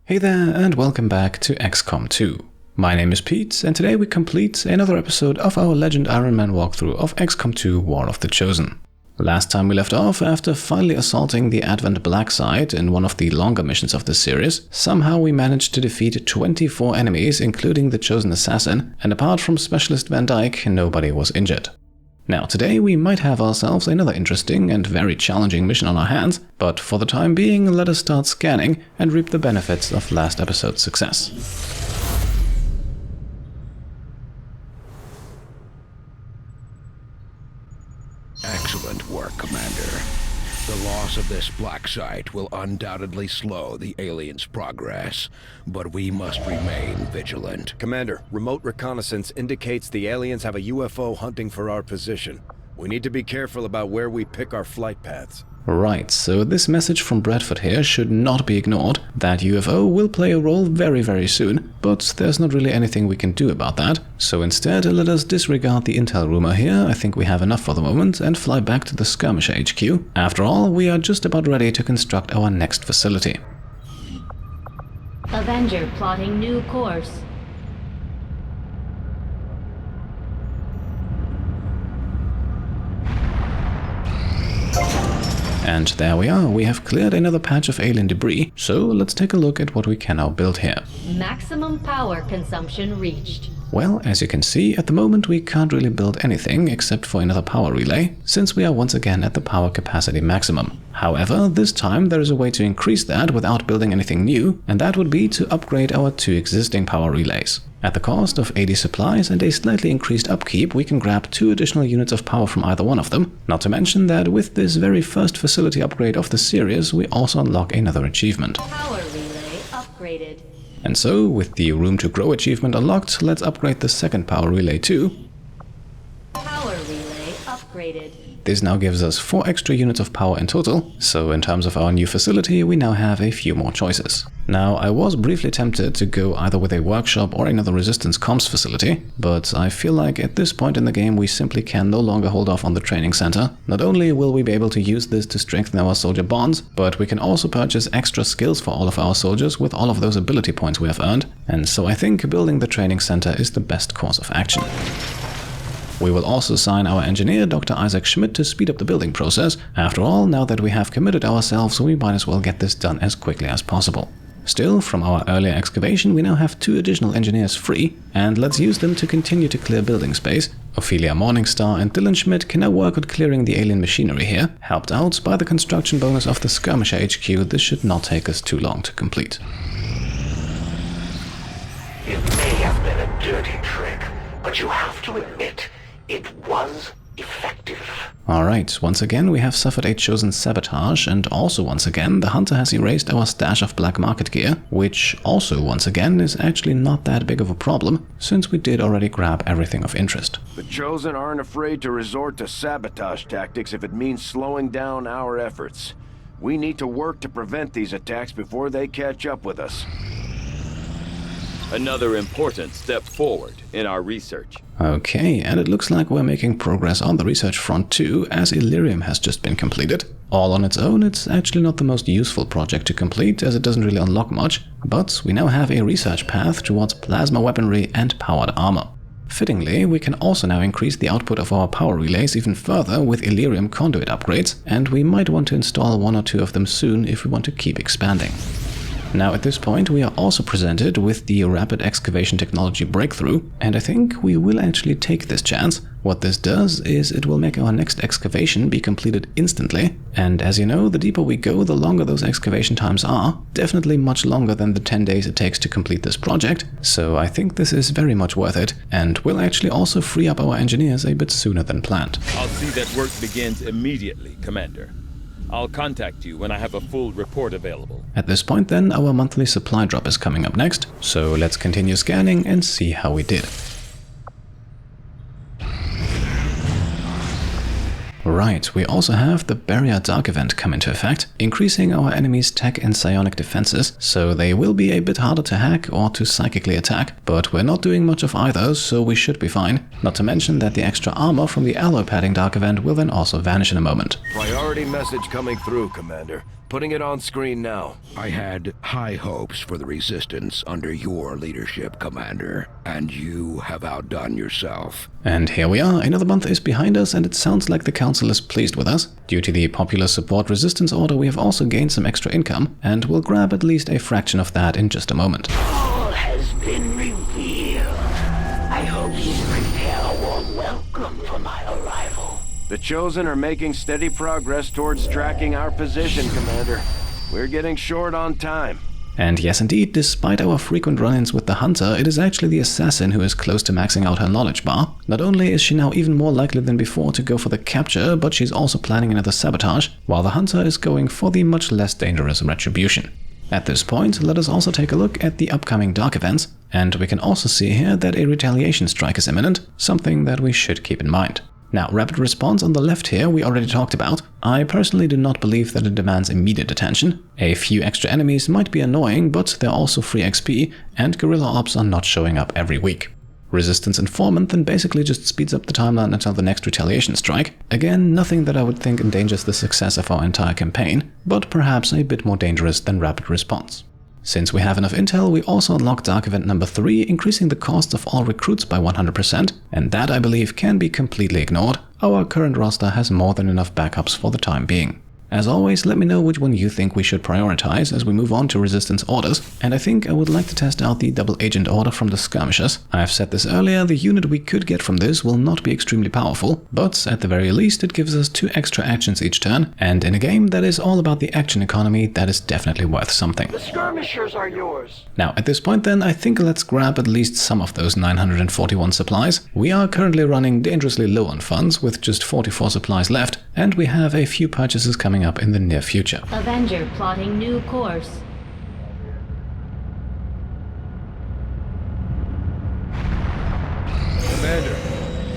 Hey there, and welcome back to XCOM 2. My name is Pete, and today we complete another episode of our Legend Ironman walkthrough of XCOM 2 War of the Chosen. Last time we left off, after finally assaulting the ADVENT Blacksite in one of the longer missions of this series, somehow we managed to defeat 24 enemies, including the Chosen Assassin, and apart from Specialist Van Dyke, nobody was injured. Now, today we might have ourselves another interesting and very challenging mission on our hands, but for the time being, let us start scanning and reap the benefits of last episode's success. Excellent work, Commander. The loss of this Blacksite will undoubtedly slow the aliens' progress, but we must remain vigilant. Commander, remote reconnaissance indicates the aliens have a UFO hunting for our position. We need to be careful about where we pick our flight paths. Right, so this message from Bradford here should not be ignored. That UFO will play a role very soon, but there's not really anything we can do about that. So instead, let us disregard the intel rumor here. I think we have enough for the moment, and fly back to the Skirmisher HQ. After all, we are just about ready to construct our next facility. Avenger plotting new course. And there we are, we have cleared another patch of alien debris, so let's take a look at what we can now build here. Maximum power consumption reached. Well, as you can see, at the moment we can't really build anything except for another power relay, since we are once again at the power capacity maximum. However, this time there is a way to increase that without building anything new, and that would be to upgrade our two existing power relays. At the cost of 80 supplies and a slightly increased upkeep, we can grab 2 additional units of power from either one of them. Not to mention that with this very first facility upgrade of the series, we also unlock another achievement. Power relay upgraded. And so, with the Room to Grow achievement unlocked, let's upgrade the second power relay too. Power relay upgraded. This now gives us 4 extra units of power in total, so in terms of our new facility, we now have a few more choices. Now, I was briefly tempted to go either with a workshop or another resistance comms facility, but I feel like at this point in the game we simply can no longer hold off on the training center. Not only will we be able to use this to strengthen our soldier bonds, but we can also purchase extra skills for all of our soldiers with all of those ability points we have earned, and so I think building the training center is the best course of action. We will also assign our engineer, Dr. Isaac Schmidt, to speed up the building process. After all, now that we have committed ourselves, we might as well get this done as quickly as possible. Still, from our earlier excavation, we now have 2 additional engineers free, and let's use them to continue to clear building space. Ophelia Morningstar and Dylan Schmidt can now work on clearing the alien machinery here. Helped out by the construction bonus of the Skirmisher HQ, this should not take us too long to complete. It may have been a dirty trick, but you have to admit, it was effective. Alright, once again we have suffered a Chosen sabotage, and also once again the Hunter has erased our stash of black market gear, which also once again is actually not that big of a problem, since we did already grab everything of interest. The Chosen aren't afraid to resort to sabotage tactics if it means slowing down our efforts. We need to work to prevent these attacks before they catch up with us. Another important step forward in our research. Okay, and it looks like we're making progress on the research front too, as Illyrium has just been completed. All on its own, it's actually not the most useful project to complete, as it doesn't really unlock much, but we now have a research path towards plasma weaponry and powered armor. Fittingly, we can also now increase the output of our power relays even further with Illyrium conduit upgrades, and we might want to install 1 or 2 of them soon if we want to keep expanding. Now at this point we are also presented with the rapid excavation technology breakthrough, and I think we will actually take this chance. What this does is it will make our next excavation be completed instantly, and as you know, the deeper we go, the longer those excavation times are, definitely much longer than the 10 days it takes to complete this project, so I think this is very much worth it, and will actually also free up our engineers a bit sooner than planned. I'll see that work begins immediately, Commander. I'll contact you when I have a full report available. At this point then, our monthly supply drop is coming up next, so let's continue scanning and see how we did. Alright, we also have the Barrier Dark event come into effect, increasing our enemies' tech and psionic defenses, so they will be a bit harder to hack or to psychically attack, but we're not doing much of either, so we should be fine. Not to mention that the extra armor from the alloy padding Dark event will then also vanish in a moment. Priority message coming through, Commander. Putting it on screen now. I had high hopes for the Resistance under your leadership, Commander, and you have outdone yourself. And here we are, another month is behind us, and it sounds like the Council is pleased with us. Due to the popular support resistance order, we have also gained some extra income, and we'll grab at least a fraction of that in just a moment. All has been revealed. I hope you prepare a warm welcome for my arrival. The Chosen are making steady progress towards tracking our position, Commander. We're getting short on time. And yes indeed, despite our frequent run-ins with the Hunter, it is actually the Assassin who is close to maxing out her knowledge bar. Not only is she now even more likely than before to go for the capture, but she's also planning another sabotage, while the Hunter is going for the much less dangerous retribution. At this point, let us also take a look at the upcoming Dark events, and we can also see here that a retaliation strike is imminent, something that we should keep in mind. Now, rapid response on the left here we already talked about. I personally do not believe that it demands immediate attention. A few extra enemies might be annoying, but they're also free XP, and guerrilla ops are not showing up every week. Resistance Informant then basically just speeds up the timeline until the next retaliation strike. Again, nothing that I would think endangers the success of our entire campaign, but perhaps a bit more dangerous than rapid response. Since we have enough intel, we also unlock Dark Event number 3, increasing the cost of all recruits by 100%, and that I believe can be completely ignored. Our current roster has more than enough backups for the time being. As always, let me know which one you think we should prioritize as we move on to Resistance orders, and I think I would like to test out the Double Agent order from the Skirmishers. I've said this earlier, the unit we could get from this will not be extremely powerful, but at the very least it gives us 2 extra actions each turn, and in a game that is all about the action economy, that is definitely worth something. The skirmishers are yours. Now at this point then, I think let's grab at least some of those 941 supplies. We are currently running dangerously low on funds with just 44 supplies left, and we have a few purchases coming up in the near future. Avenger plotting new course. Commander,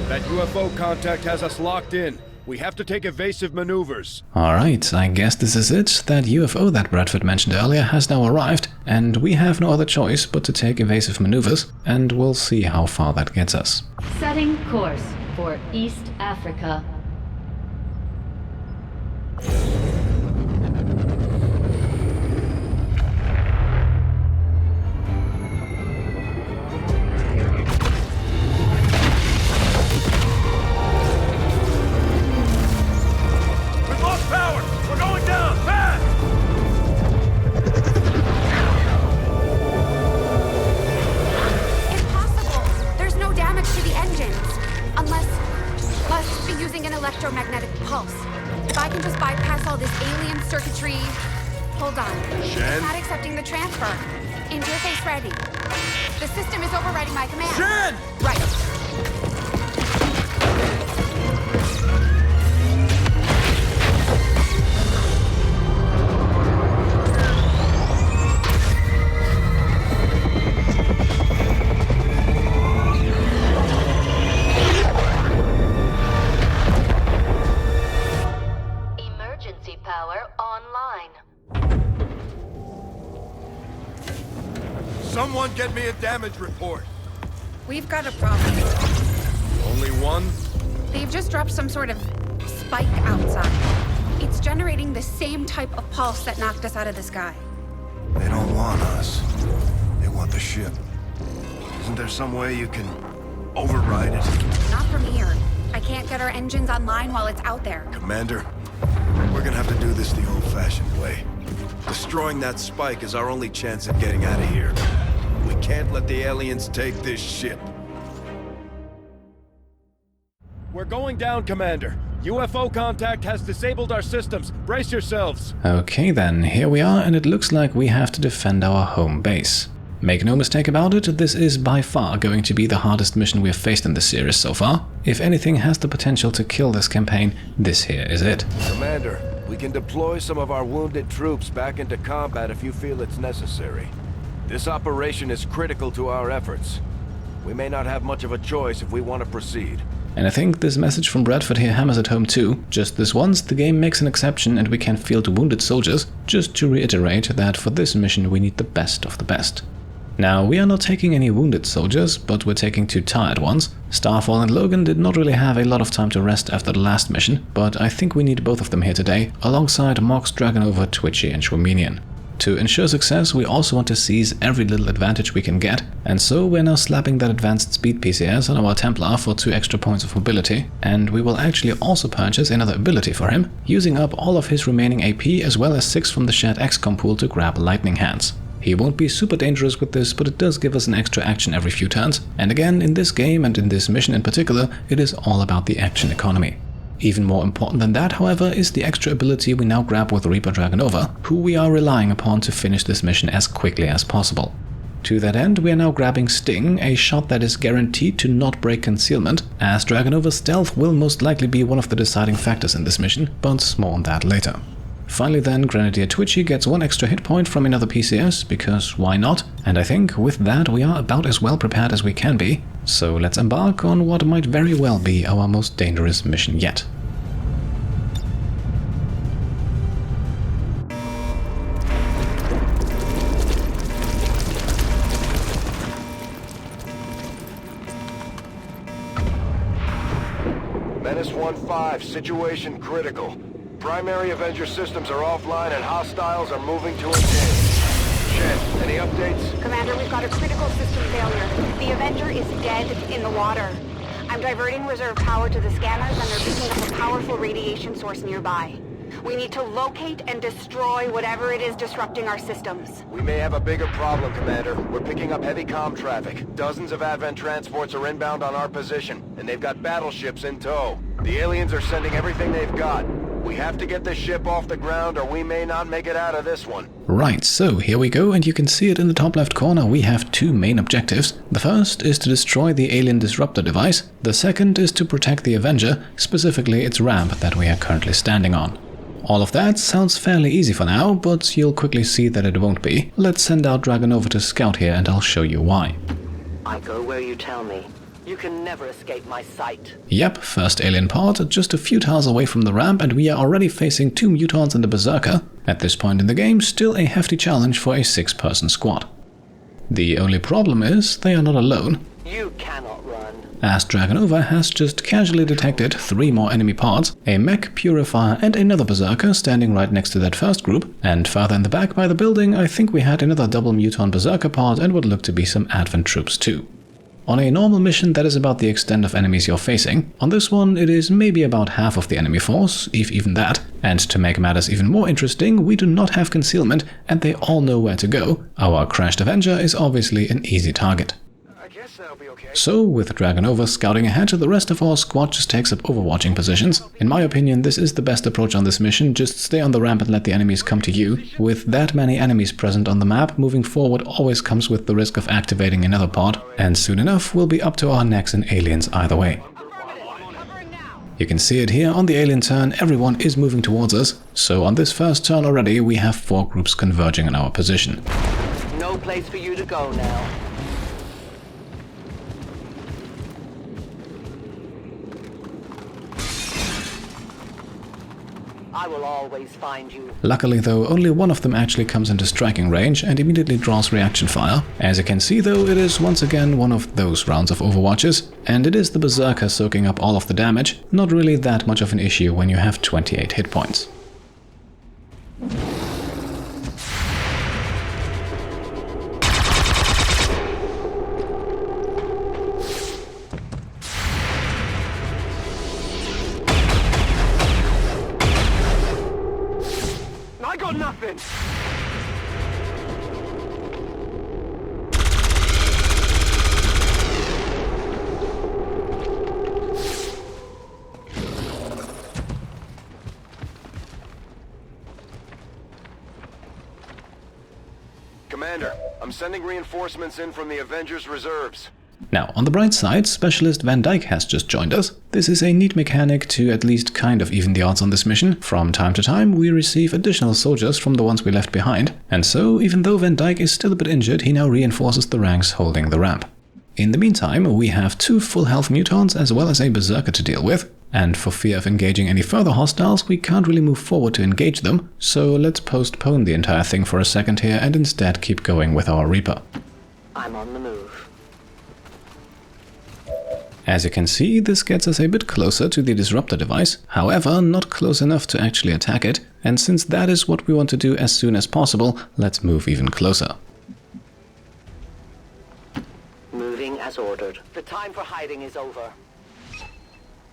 that UFO contact has us locked in. We have to take evasive maneuvers. Alright, I guess this is it. That UFO that Bradford mentioned earlier has now arrived, and we have no other choice but to take evasive maneuvers, and we'll see how far that gets us. Setting course for East Africa. Electromagnetic pulse. If I can just bypass all this alien circuitry... Hold on. It's not accepting the transfer. Interface ready. The system is overriding my command. Shen! Right. Someone get me a damage report. We've got a problem. Only one? They've just dropped some sort of spike outside. It's generating the same type of pulse that knocked us out of the sky. They don't want us. They want the ship. Isn't there some way you can override it? Not from here. I can't get our engines online while it's out there. Commander, we're gonna have to do this the old-fashioned way. Destroying that spike is our only chance of getting out of here. We can't let the aliens take this ship. We're going down, Commander. UFO contact has disabled our systems. Brace yourselves. Okay then, here we are, and it looks like we have to defend our home base. Make no mistake about it, this is by far going to be the hardest mission we've faced in this series so far. If anything has the potential to kill this campaign, this here is it. Commander, we can deploy some of our wounded troops back into combat if you feel it's necessary. This operation is critical to our efforts. We may not have much of a choice if we want to proceed. And I think this message from Bradford here hammers it home too. Just this once, the game makes an exception and we can field wounded soldiers, just to reiterate that for this mission we need the best of the best. Now, we are not taking any wounded soldiers, but we're taking 2 tired ones. Starfall and Logan did not really have a lot of time to rest after the last mission, but I think we need both of them here today, alongside Mox, Dragonova, Twitchy and Schwaminian. To ensure success, we also want to seize every little advantage we can get, and so we're now slapping that advanced speed PCS on our Templar for 2 extra points of mobility, and we will actually also purchase another ability for him, using up all of his remaining AP as well as 6 from the shared XCOM pool to grab Lightning Hands. He won't be super dangerous with this, but it does give us an extra action every few turns, and again, in this game and in this mission in particular, it is all about the action economy. Even more important than that, however, is the extra ability we now grab with Reaper Dragonova, who we are relying upon to finish this mission as quickly as possible. To that end, we are now grabbing Sting, a shot that is guaranteed to not break concealment, as Dragonova's stealth will most likely be one of the deciding factors in this mission, but more on that later. Finally then, Grenadier Twitchy gets 1 extra hit point from another PCS, because why not? And I think with that we are about as well prepared as we can be, so let's embark on what might very well be our most dangerous mission yet. Menace 1-5, situation critical. Primary Avenger systems are offline and hostiles are moving to engage. Shen, any updates? Commander, we've got a critical system failure. The Avenger is dead in the water. I'm diverting reserve power to the scanners and they're picking up a powerful radiation source nearby. We need to locate and destroy whatever it is disrupting our systems. We may have a bigger problem, Commander. We're picking up heavy comm traffic. Dozens of ADVENT transports are inbound on our position, and they've got battleships in tow. The aliens are sending everything they've got. We have to get this ship off the ground or we may not make it out of this one. Right, so here we go, and you can see it in the top left corner. We have 2 main objectives. The first is to destroy the alien Disruptor device. The second is to protect the Avenger, specifically its ramp that we are currently standing on. All of that sounds fairly easy for now, but you'll quickly see that it won't be. Let's send out Dragonova to scout here and I'll show you why. I go where you tell me. You can never escape my sight. Yep, first alien pod, just a few tiles away from the ramp and we are already facing 2 mutants and a berserker. At this point in the game, still a hefty challenge for a 6-person squad. The only problem is, they are not alone. You cannot run. As Dragonova has just casually detected 3 more enemy pods, a mech, purifier and another berserker standing right next to that first group, and further in the back by the building I think we had another double mutant berserker pod and what looked to be some ADVENT troops too. On a normal mission, that is about the extent of enemies you're facing. On this one, it is maybe about half of the enemy force, if even that. And to make matters even more interesting, we do not have concealment, and they all know where to go. Our crashed Avenger is obviously an easy target. So, with Dragonova scouting ahead, the rest of our squad just takes up overwatching positions. In my opinion, this is the best approach on this mission, just stay on the ramp and let the enemies come to you. With that many enemies present on the map, moving forward always comes with the risk of activating another pod, and soon enough we'll be up to our necks in aliens either way. You can see it here on the alien turn, everyone is moving towards us, so on this first turn already we have 4 groups converging on our position. No place for you to go now. I will always find you. Luckily though, only one of them actually comes into striking range and immediately draws reaction fire. As you can see though, it is once again one of those rounds of Overwatches, and it is the Berserker soaking up all of the damage, not really that much of an issue when you have 28 hit points. I got nothing! Commander, I'm sending reinforcements in from the Avengers reserves. Now, on the bright side, Specialist Van Dyke has just joined us. This is a neat mechanic to at least kind of even the odds on this mission. From time to time, we receive additional soldiers from the ones we left behind, and so, even though Van Dyke is still a bit injured, he now reinforces the ranks holding the ramp. In the meantime, we have 2 full health mutants as well as a berserker to deal with, and for fear of engaging any further hostiles, we can't really move forward to engage them, so let's postpone the entire thing for a second here and instead keep going with our Reaper. I'm on the move. As you can see, this gets us a bit closer to the Disruptor device, however, not close enough to actually attack it, and since that is what we want to do as soon as possible, let's move even closer. Moving as ordered. The time for hiding is over.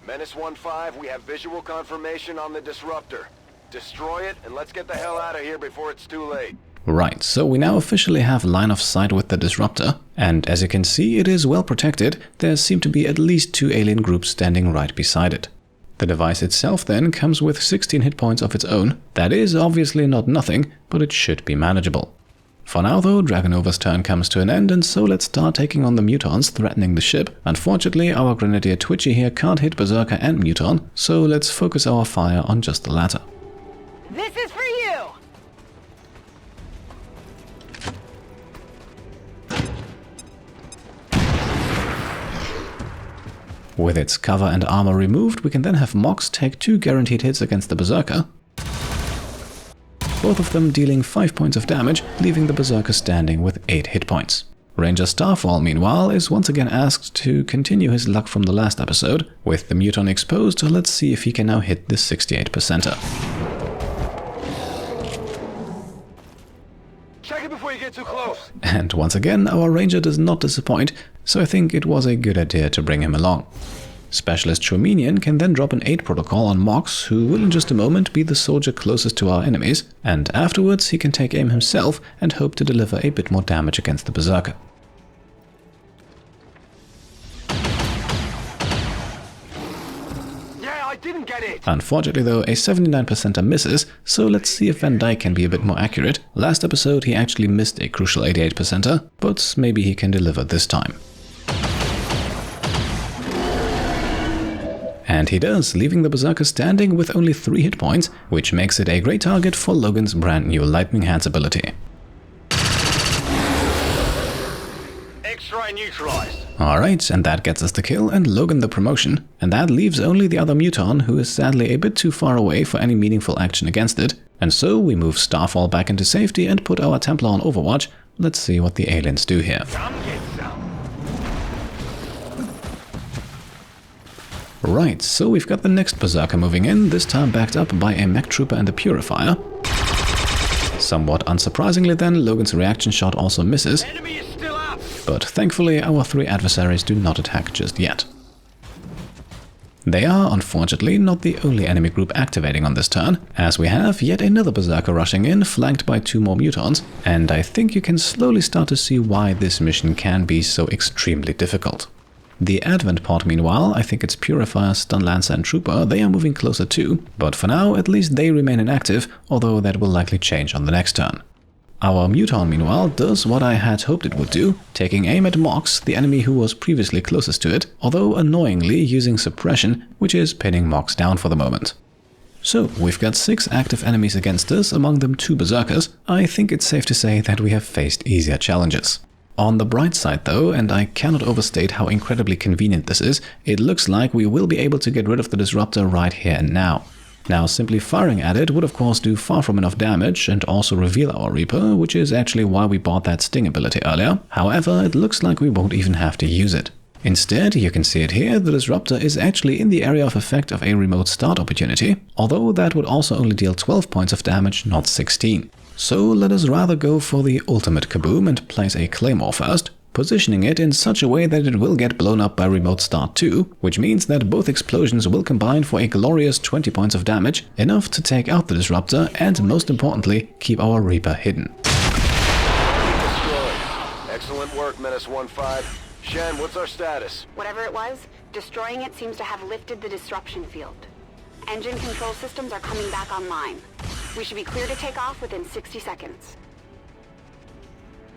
Menace 1-5, we have visual confirmation on the Disruptor. Destroy it, and let's get the hell out of here before it's too late. Right, so we now officially have line of sight with the Disruptor, and as you can see, it is well protected. There seem to be at least 2 alien groups standing right beside it. The device itself then comes with 16 hit points of its own. That is obviously not nothing, but it should be manageable. For now though, Dragonova's turn comes to an end, and so let's start taking on the mutants threatening the ship. Unfortunately, our Grenadier Twitchy here can't hit Berserker and Mutant, so let's focus our fire on just the latter. This is for you! With its cover and armor removed, we can then have Mox take 2 guaranteed hits against the Berserker, both of them dealing 5 points of damage, leaving the Berserker standing with 8 hit points. Ranger Starfall, meanwhile, is once again asked to continue his luck from the last episode. With the Mutant exposed, let's see if he can now hit the 68%er. Check it before you get too close. And once again, our Ranger does not disappoint, so I think it was a good idea to bring him along. Specialist Chominian can then drop an 8 protocol on Mox, who will in just a moment be the soldier closest to our enemies, and afterwards he can take aim himself and hope to deliver a bit more damage against the Berserker. Yeah, I didn't get it. Unfortunately though, a 79%er misses, so let's see if Van Dyke can be a bit more accurate. Last episode he actually missed a crucial 88%er, but maybe he can deliver this time. And he does, leaving the Berserker standing with only 3 hit points, which makes it a great target for Logan's brand new Lightning Hands ability. X-ray neutralized. Alright, and that gets us the kill and Logan the promotion, and that leaves only the other Muton, who is sadly a bit too far away for any meaningful action against it, and so we move Starfall back into safety and put our Templar on Overwatch. Let's see what the aliens do here. Come get some. Right, so we've got the next Berserker moving in, this time backed up by a Mech Trooper and a Purifier. Somewhat unsurprisingly then, Logan's reaction shot also misses, Enemy is still out. but thankfully our 3 adversaries do not attack just yet. They are, unfortunately, not the only enemy group activating on this turn, as we have yet another Berserker rushing in, flanked by 2 more Mutants, and I think you can slowly start to see why this mission can be so extremely difficult. The Advent pod, meanwhile, I think it's Purifier, Stun Lancer and Trooper, they are moving closer too, but for now at least they remain inactive, although that will likely change on the next turn. Our Muton, meanwhile, does what I had hoped it would do, taking aim at Mox, the enemy who was previously closest to it, although annoyingly using suppression, which is pinning Mox down for the moment. So, we've got 6 active enemies against us, among them 2 Berserkers. I think it's safe to say that we have faced easier challenges. On the bright side though, and I cannot overstate how incredibly convenient this is, it looks like we will be able to get rid of the Disruptor right here and now. Now, simply firing at it would of course do far from enough damage and also reveal our Reaper, which is actually why we bought that Sting ability earlier. However, it looks like we won't even have to use it. Instead, you can see it here, the Disruptor is actually in the area of effect of a remote start opportunity, although that would also only deal 12 points of damage, not 16. So let us rather go for the ultimate kaboom and place a Claymore first, positioning it in such a way that it will get blown up by remote start too, which means that both explosions will combine for a glorious 20 points of damage, enough to take out the Disruptor and, most importantly, keep our Reaper hidden. Destroyed. Excellent work, Menace 1-5. Shen, what's our status? Whatever it was, destroying it seems to have lifted the disruption field. Engine control systems are coming back online. We should be clear to take off within 60 seconds.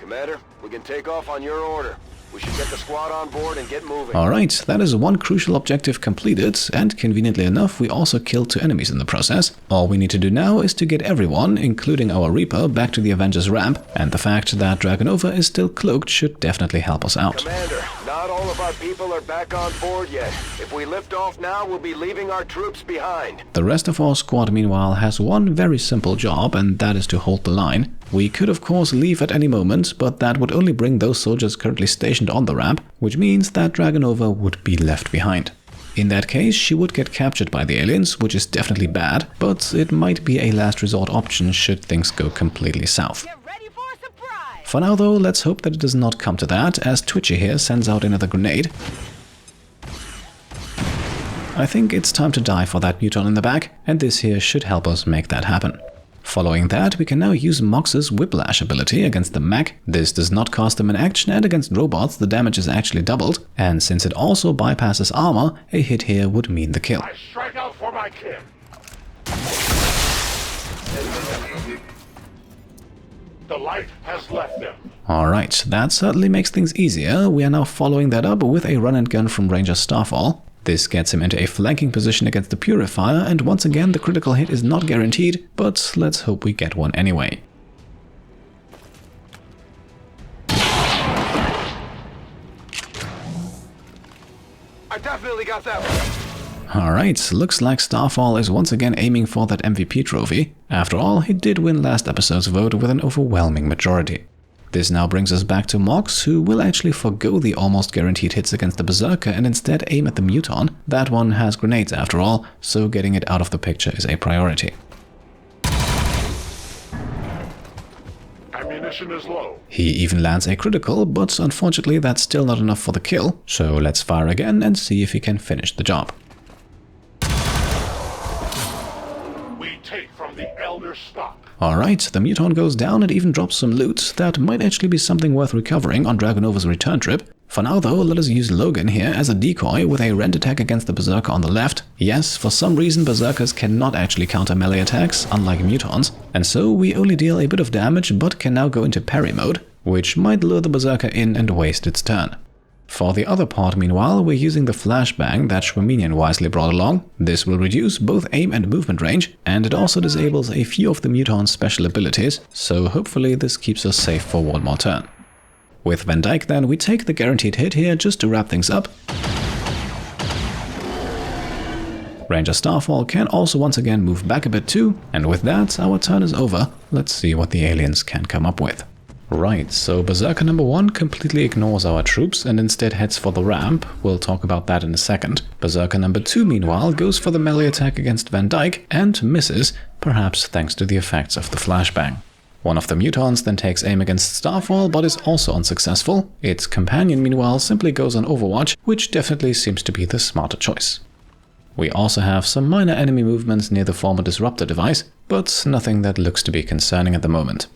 Commander, we can take off on your order. We should get the squad on board and get moving. Alright, that is one crucial objective completed, and conveniently enough we also killed 2 enemies in the process. All we need to do now is to get everyone, including our Reaper, back to the Avengers ramp, and the fact that Dragonova is still cloaked should definitely help us out. Commander, not all of our people are back on board yet. If we lift off now, we'll be leaving our troops behind. The rest of our squad, meanwhile, has one very simple job, and that is to hold the line. We could of course leave at any moment, but that would only bring those soldiers currently stationed on the ramp, which means that Dragonova would be left behind. In that case, she would get captured by the aliens, which is definitely bad, but it might be a last resort option should things go completely south. For now though, let's hope that it does not come to that, as Twitchy here sends out another grenade. I think it's time to die for that muton in the back, and this here should help us make that happen. Following that, we can now use Mox's Whiplash ability against the mech. This does not cost them an action, and against robots the damage is actually doubled, and since it also bypasses armor, a hit here would mean the kill. I strike out for my kin. The light has left them. Alright, that certainly makes things easier. We are now following that up with a run and gun from Ranger Starfall. This gets him into a flanking position against the Purifier, and once again the critical hit is not guaranteed, but let's hope we get one anyway. I definitely got that one. Alright, looks like Starfall is once again aiming for that MVP trophy. After all, he did win last episode's vote with an overwhelming majority. This now brings us back to Mox, who will actually forgo the almost guaranteed hits against the Berserker and instead aim at the Muton. That one has grenades after all, so getting it out of the picture is a priority. Ammunition is low. He even lands a critical, but unfortunately that's still not enough for the kill, so let's fire again and see if he can finish the job. We take from the Elder stock. Alright, the Muton goes down and even drops some loot that might actually be something worth recovering on Dragonova's return trip. For now though, let us use Logan here as a decoy with a rend attack against the Berserker on the left. Yes, for some reason Berserkers cannot actually counter melee attacks, unlike Mutons, and so we only deal a bit of damage but can now go into parry mode, which might lure the Berserker in and waste its turn. For the other part, meanwhile, we're using the flashbang that Schwaminian wisely brought along. This will reduce both aim and movement range, and it also disables a few of the Muton's special abilities, so hopefully this keeps us safe for one more turn. With Van Dyke then, we take the guaranteed hit here just to wrap things up. Ranger Starfall can also once again move back a bit too, and with that, our turn is over. Let's see what the aliens can come up with. Right, so Berserker number 1 completely ignores our troops and instead heads for the ramp. We'll talk about that in a second. Berserker number 2 meanwhile goes for the melee attack against Van Dyke and misses, perhaps thanks to the effects of the flashbang. One of the Mutons then takes aim against Starfall but is also unsuccessful. Its companion meanwhile simply goes on Overwatch, which definitely seems to be the smarter choice. We also have some minor enemy movements near the former Disruptor device, but nothing that looks to be concerning at the moment.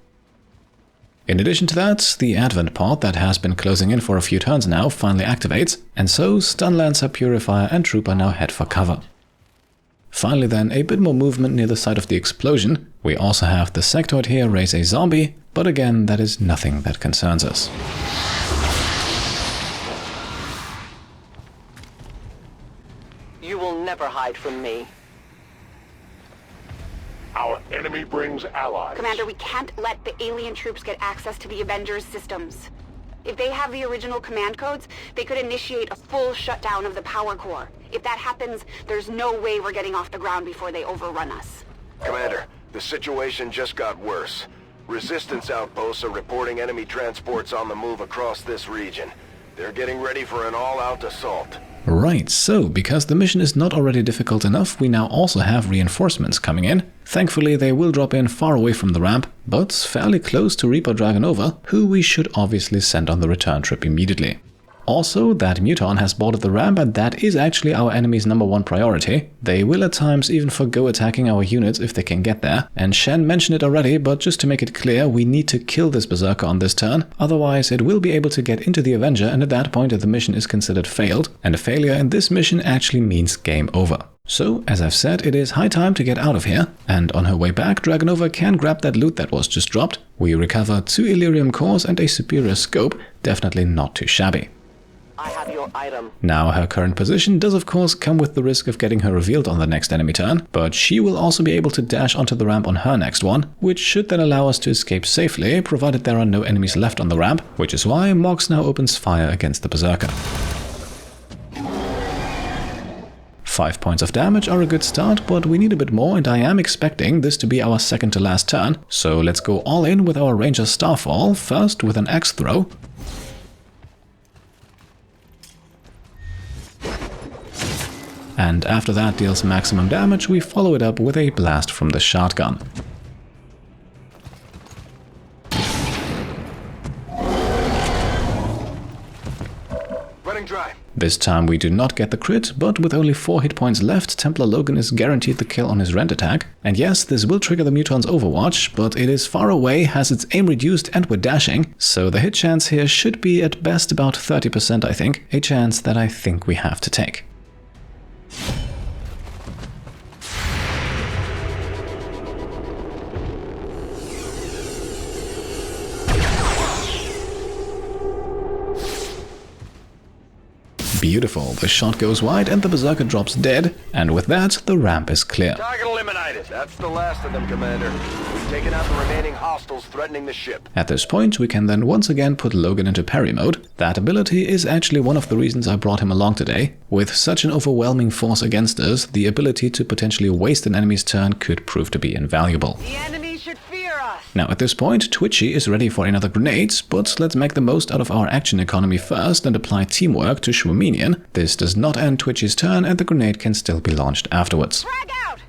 In addition to that, the Advent pod that has been closing in for a few turns now finally activates, and so Stun Lancer, Purifier and Trooper now head for cover. Finally then, a bit more movement near the site of the explosion. We also have the Sectoid here raise a zombie, but again that is nothing that concerns us. You will never hide from me. Our enemy brings allies. Commander, we can't let the alien troops get access to the Avengers systems. If they have the original command codes, they could initiate a full shutdown of the power core. If that happens, there's no way we're getting off the ground before they overrun us. Commander, the situation just got worse. Resistance outposts are reporting enemy transports on the move across this region. They're getting ready for an all-out assault. Right, so because the mission is not already difficult enough, we now also have reinforcements coming in. Thankfully they will drop in far away from the ramp, but fairly close to Reaper Dragonova, who we should obviously send on the return trip immediately. Also, that Muton has boarded the ramp and that is actually our enemy's #1 priority. They will at times even forgo attacking our units if they can get there. And Shen mentioned it already, but just to make it clear, we need to kill this Berserker on this turn, otherwise it will be able to get into the Avenger and at that point the mission is considered failed, and a failure in this mission actually means game over. So, as I've said, it is high time to get out of here, and on her way back, Dragonova can grab that loot that was just dropped. We recover 2 Illyrium cores and a superior scope, definitely not too shabby. I have your item. Now, her current position does of course come with the risk of getting her revealed on the next enemy turn, but she will also be able to dash onto the ramp on her next one, which should then allow us to escape safely, provided there are no enemies left on the ramp, which is why Mox now opens fire against the Berserker. 5 points of damage are a good start, but we need a bit more, and I am expecting this to be our second to last turn. So let's go all in with our Ranger Starfall, first with an axe throw. And after that deals maximum damage, we follow it up with a blast from the shotgun. Running dry. This time we do not get the crit, but with only 4 hit points left, Templar Logan is guaranteed the kill on his rend attack. And yes, this will trigger the Muton's Overwatch, but it is far away, has its aim reduced, and we're dashing, so the hit chance here should be at best about 30%, I think, a chance that I think we have to take. Beautiful, the shot goes wide and the Berserker drops dead, and with that, the ramp is clear. Target eliminated. That's the last of them, Commander. We've taken out the remaining hostiles threatening the ship. At this point, we can then once again put Logan into parry mode. That ability is actually one of the reasons I brought him along today. With such an overwhelming force against us, the ability to potentially waste an enemy's turn could prove to be invaluable. The enemy should fear us. Now at this point, Twitchy is ready for another grenade, but let's make the most out of our action economy first and apply teamwork to Schwaminian. This does not end Twitchy's turn and the grenade can still be launched afterwards. Frag out!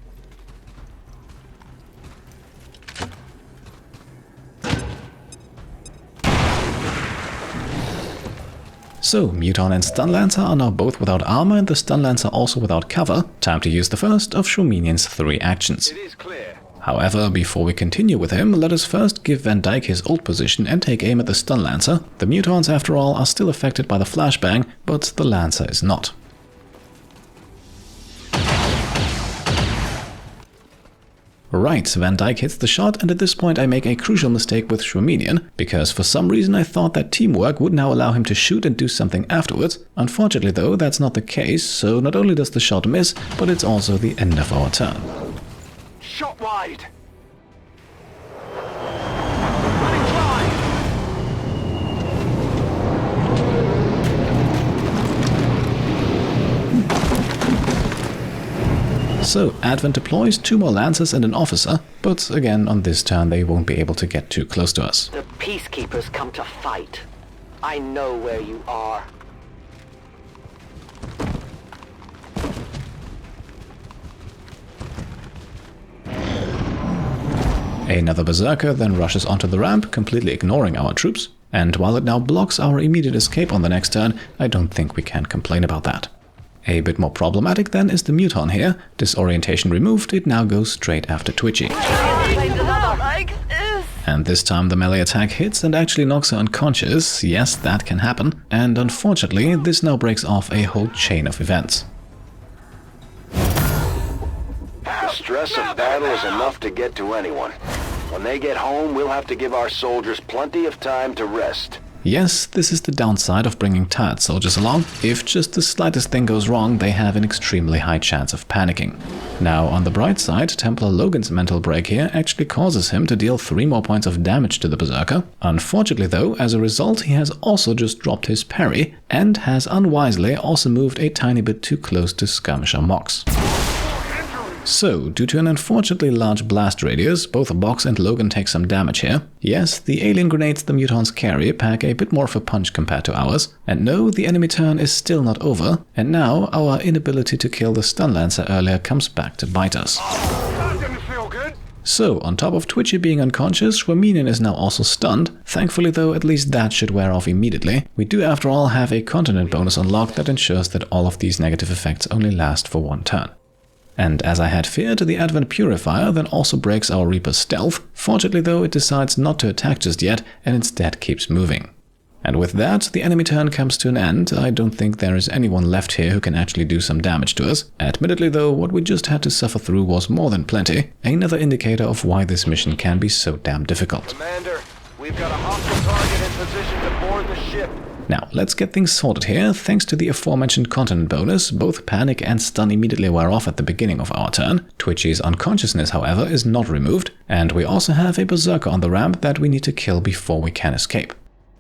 So, Muton and Stunlancer are now both without armor and the Stunlancer also without cover. Time to use the first of Schwaminian's 3 actions. It is clear. However, before we continue with him, let us first give Van Dyke his old position and take aim at the Stun Lancer. The Mutons, after all, are still affected by the flashbang, but the Lancer is not. Right, Van Dyke hits the shot, and at this point I make a crucial mistake with Schwaminian, because for some reason I thought that teamwork would now allow him to shoot and do something afterwards. Unfortunately though, that's not the case, so not only does the shot miss, but it's also the end of our turn. Shot wide. Running dry. So, Advent deploys 2 more Lancers and an Officer, but again on this turn they won't be able to get too close to us. The peacekeepers come to fight. I know where you are. Another Berserker then rushes onto the ramp, completely ignoring our troops, and while it now blocks our immediate escape on the next turn, I don't think we can complain about that. A bit more problematic then is the Muton here. Disorientation removed, it now goes straight after Twitchy. And this time the melee attack hits and actually knocks her unconscious. Yes, that can happen. And unfortunately, this now breaks off a whole chain of events. The stress of battle is enough to get to anyone. When they get home, we'll have to give our soldiers plenty of time to rest. Yes, this is the downside of bringing tired soldiers along. If just the slightest thing goes wrong, they have an extremely high chance of panicking. Now, on the bright side, Templar Logan's mental break here actually causes him to deal 3 more points of damage to the Berserker. Unfortunately though, as a result, he has also just dropped his parry, and has unwisely also moved a tiny bit too close to Skirmisher Mox. So, due to an unfortunately large blast radius, both Box and Logan take some damage here. Yes, the alien grenades the Mutons carry pack a bit more of a punch compared to ours. And no, the enemy turn is still not over, and now our inability to kill the Stun Lancer earlier comes back to bite us. That didn't feel good. So, on top of Twitchy being unconscious, Schwaminian is now also stunned. Thankfully though, at least that should wear off immediately. We do after all have a continent bonus unlocked that ensures that all of these negative effects only last for 1 turn. And as I had feared, the Advent Purifier then also breaks our Reaper's stealth. Fortunately though, it decides not to attack just yet, and instead keeps moving. And with that, the enemy turn comes to an end. I don't think there is anyone left here who can actually do some damage to us. Admittedly though, what we just had to suffer through was more than plenty. Another indicator of why this mission can be so damn difficult. Commander, we've got a hostile target in position to board the ship. Now, let's get things sorted here. Thanks to the aforementioned continent bonus, both Panic and Stun immediately wear off at the beginning of our turn. Twitchy's unconsciousness, however, is not removed, and we also have a Berserker on the ramp that we need to kill before we can escape.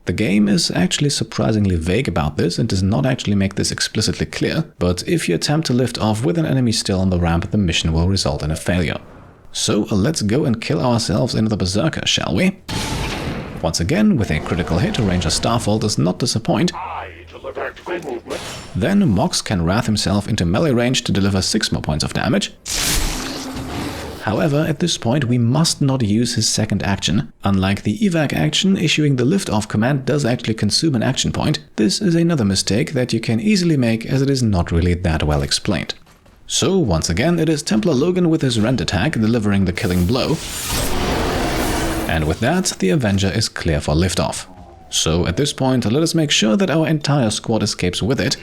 The game is actually surprisingly vague about this and does not actually make this explicitly clear, but if you attempt to lift off with an enemy still on the ramp, the mission will result in a failure. So let's go and kill ourselves into the Berserker, shall we? Once again, with a critical hit, Ranger Starfall does not disappoint. Then Mox can wrath himself into melee range to deliver 6 more points of damage. However, at this point we must not use his second action. Unlike the evac action, issuing the lift-off command does actually consume an action point. This is another mistake that you can easily make, as it is not really that well explained. So once again, it is Templar Logan with his rend attack delivering the killing blow. And with that, the Avenger is clear for liftoff. So at this point, let us make sure that our entire squad escapes with it.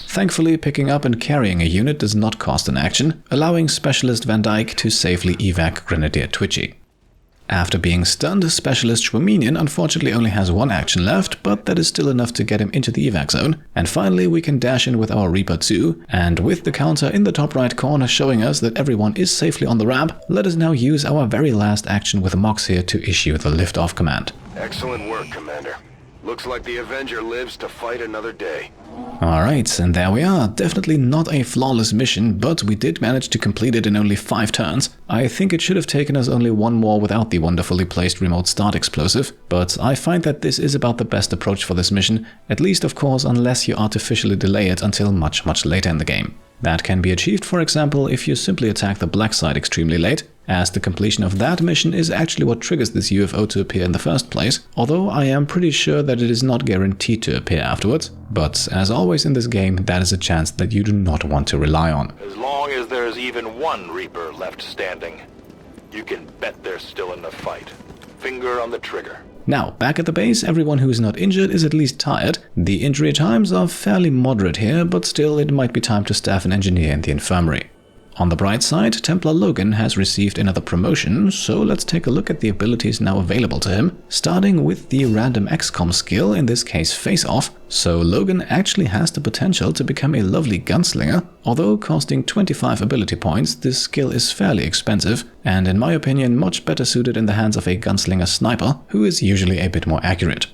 Thankfully, picking up and carrying a unit does not cost an action, allowing Specialist Van Dyke to safely evac Grenadier Twitchy. After being stunned, Specialist Schwaminian unfortunately only has 1 action left, but that is still enough to get him into the evac zone. And finally we can dash in with our Reaper 2, and with the counter in the top right corner showing us that everyone is safely on the ramp, let us now use our very last action with Mox here to issue the lift-off command. Excellent work, Commander. Looks like the Avenger lives to fight another day. Alright, and there we are. Definitely not a flawless mission, but we did manage to complete it in only 5 turns. I think it should have taken us only 1 more without the wonderfully placed remote start explosive, but I find that this is about the best approach for this mission, at least of course unless you artificially delay it until much later in the game. That can be achieved, for example, if you simply attack the Blacksite extremely late, as the completion of that mission is actually what triggers this UFO to appear in the first place, although I am pretty sure that it is not guaranteed to appear afterwards. But as always in this game, that is a chance that you do not want to rely on. As long as there's even 1 Reaper left standing, you can bet they're still in the fight. Finger on the trigger. Now, back at the base, everyone who is not injured is at least tired. The injury times are fairly moderate here, but still it might be time to staff an engineer in the infirmary. On the bright side, Templar Logan has received another promotion, so let's take a look at the abilities now available to him, starting with the random XCOM skill, in this case Face Off. So Logan actually has the potential to become a lovely gunslinger. Although costing 25 ability points, this skill is fairly expensive, and in my opinion much better suited in the hands of a gunslinger sniper, who is usually a bit more accurate.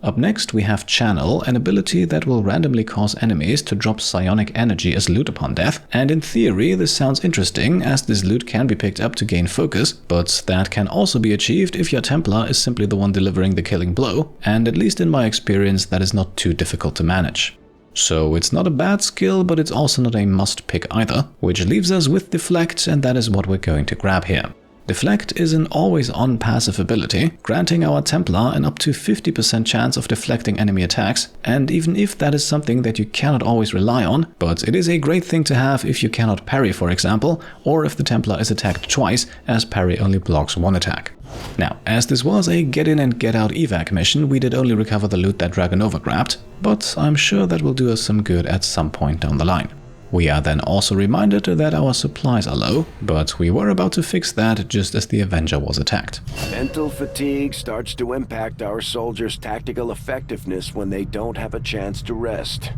Up next we have Channel, an ability that will randomly cause enemies to drop psionic energy as loot upon death, and in theory this sounds interesting as this loot can be picked up to gain focus, but that can also be achieved if your Templar is simply the one delivering the killing blow, and at least in my experience that is not too difficult to manage. So it's not a bad skill, but it's also not a must pick either, which leaves us with Deflect, and that is what we're going to grab here. Deflect is an always-on passive ability, granting our Templar an up to 50% chance of deflecting enemy attacks, and even if that is something that you cannot always rely on, but it is a great thing to have if you cannot parry, for example, or if the Templar is attacked twice, as parry only blocks 1 attack. Now, as this was a get in and get out evac mission, we did only recover the loot that Dragonova grabbed, but I'm sure that will do us some good at some point down the line. We are then also reminded that our supplies are low, but we were about to fix that just as the Avenger was attacked. Mental fatigue starts to impact our soldiers' tactical effectiveness when they don't have a chance to rest.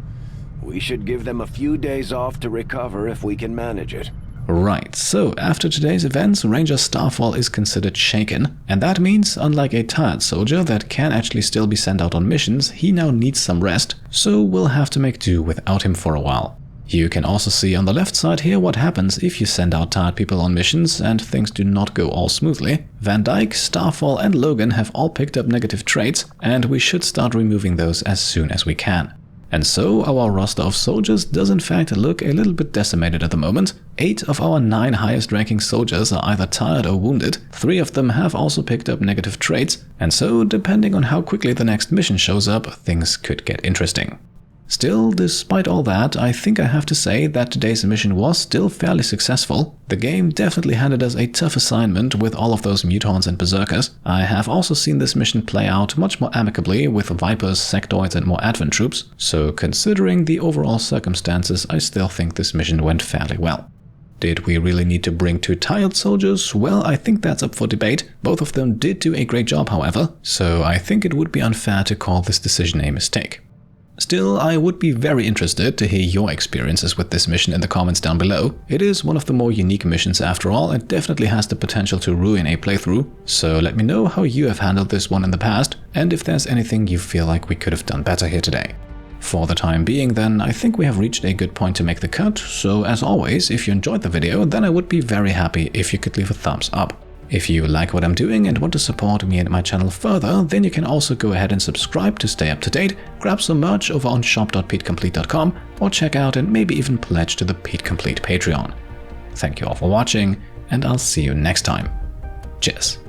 We should give them a few days off to recover if we can manage it. Right, so after today's events, Ranger Starfall is considered shaken, and that means, unlike a tired soldier that can actually still be sent out on missions, he now needs some rest, so we'll have to make do without him for a while. You can also see on the left side here what happens if you send out tired people on missions and things do not go all smoothly. Van Dyke, Starfall and Logan have all picked up negative traits, and we should start removing those as soon as we can. And so our roster of soldiers does in fact look a little bit decimated at the moment. 8 of our 9 highest ranking soldiers are either tired or wounded, 3 of them have also picked up negative traits, and so depending on how quickly the next mission shows up, things could get interesting. Still, despite all that, I think I have to say that today's mission was still fairly successful. The game definitely handed us a tough assignment with all of those mutons and berserkers. I have also seen this mission play out much more amicably with Vipers, Sectoids and more Advent troops, so considering the overall circumstances, I still think this mission went fairly well. Did we really need to bring 2 tired soldiers? Well, I think that's up for debate. Both of them did do a great job, however, so I think it would be unfair to call this decision a mistake. Still, I would be very interested to hear your experiences with this mission in the comments down below. It is one of the more unique missions after all, and definitely has the potential to ruin a playthrough, so let me know how you have handled this one in the past, and if there's anything you feel like we could have done better here today. For the time being then, I think we have reached a good point to make the cut, so as always, if you enjoyed the video, then I would be very happy if you could leave a thumbs up. If you like what I'm doing and want to support me and my channel further, then you can also go ahead and subscribe to stay up to date, grab some merch over on shop.petecomplete.com, or check out and maybe even pledge to the Pete Complete Patreon. Thank you all for watching, and I'll see you next time. Cheers.